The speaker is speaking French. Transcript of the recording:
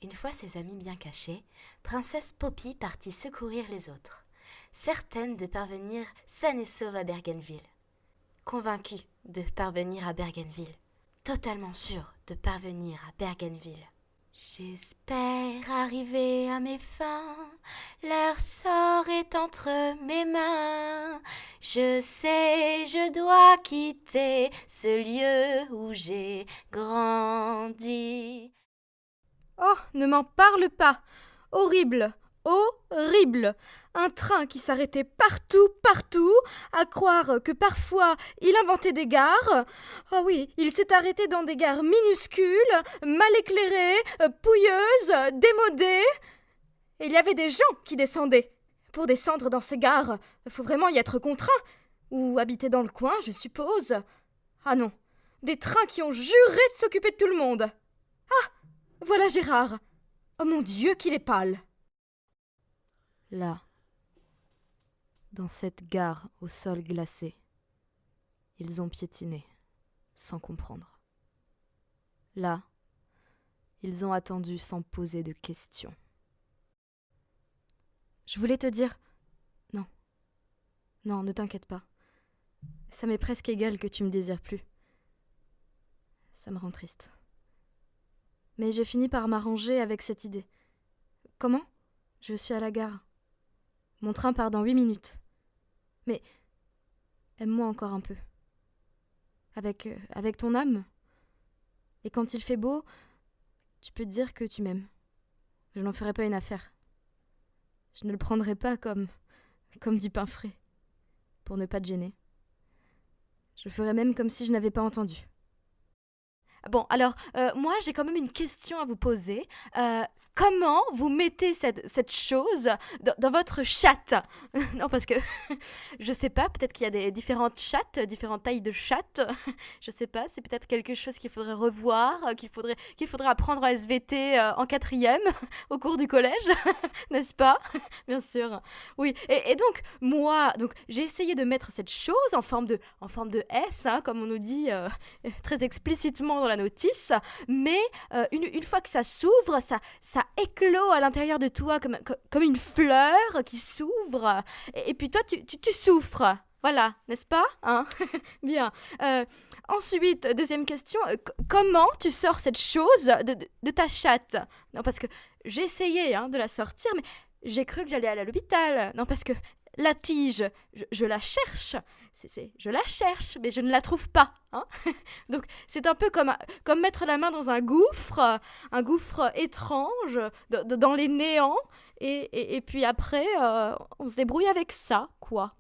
Une fois ses amis bien cachés, Princesse Poppy partit secourir les autres, certaine de parvenir saine et sauve à Bergenville. Convaincue de parvenir à Bergenville, totalement sûre de parvenir à Bergenville. J'espère arriver à mes fins, leur sort est entre mes mains. Je sais, je dois quitter ce lieu où j'ai grandi. Oh, ne m'en parle pas! Horrible! Horrible! Un train qui s'arrêtait partout, à croire que parfois il inventait des gares. Oh oui, il s'est arrêté dans des gares minuscules, mal éclairées, pouilleuses, démodées. Et il y avait des gens qui descendaient. Pour descendre dans ces gares, faut vraiment y être contraint. Ou habiter dans le coin, je suppose. Ah non, des trains qui ont juré de s'occuper de tout le monde. Ah, voilà Gérard. Oh mon Dieu, qu'il est pâle. Là, dans cette gare au sol glacé, ils ont piétiné, sans comprendre. Là, ils ont attendu sans poser de questions. Je voulais te dire... Non, ne t'inquiète pas. Ça m'est presque égal que tu me désires plus. Ça me rend triste. Mais je finis par m'arranger avec cette idée. Comment ? Je suis à la gare. Mon train part dans 8 minutes. Mais aime-moi encore un peu. Avec ton âme. Et quand il fait beau, tu peux te dire que tu m'aimes. Je n'en ferai pas une affaire. Je ne le prendrai pas comme du pain frais, pour ne pas te gêner. Je ferai même comme si je n'avais pas entendu. Bon, alors, moi, j'ai quand même une question à vous poser. Comment vous mettez cette chose dans votre chatte? Non, parce que, je sais pas, peut-être qu'il y a des différentes chattes, différentes tailles de chatte. Je sais pas, c'est peut-être quelque chose qu'il faudrait revoir, qu'il faudrait apprendre en SVT en 4e, au cours du collège, n'est-ce pas? Bien sûr. Oui, et donc, moi, j'ai essayé de mettre cette chose en forme de S, hein, comme on nous dit très explicitement dans la notice, mais une fois que ça s'ouvre, ça éclot à l'intérieur de toi comme une fleur qui s'ouvre, et puis toi, tu souffres. Voilà, n'est-ce pas, hein? Bien. Ensuite, deuxième question, comment tu sors cette chose de ta chatte? Non, parce que j'ai essayé de la sortir, mais j'ai cru que j'allais aller à l'hôpital. Non, parce que la tige, je la cherche. Je la cherche, mais je ne la trouve pas. Hein. Donc, c'est un peu comme mettre la main dans un gouffre étrange, dans les néants. Et puis après, on se débrouille avec ça, quoi.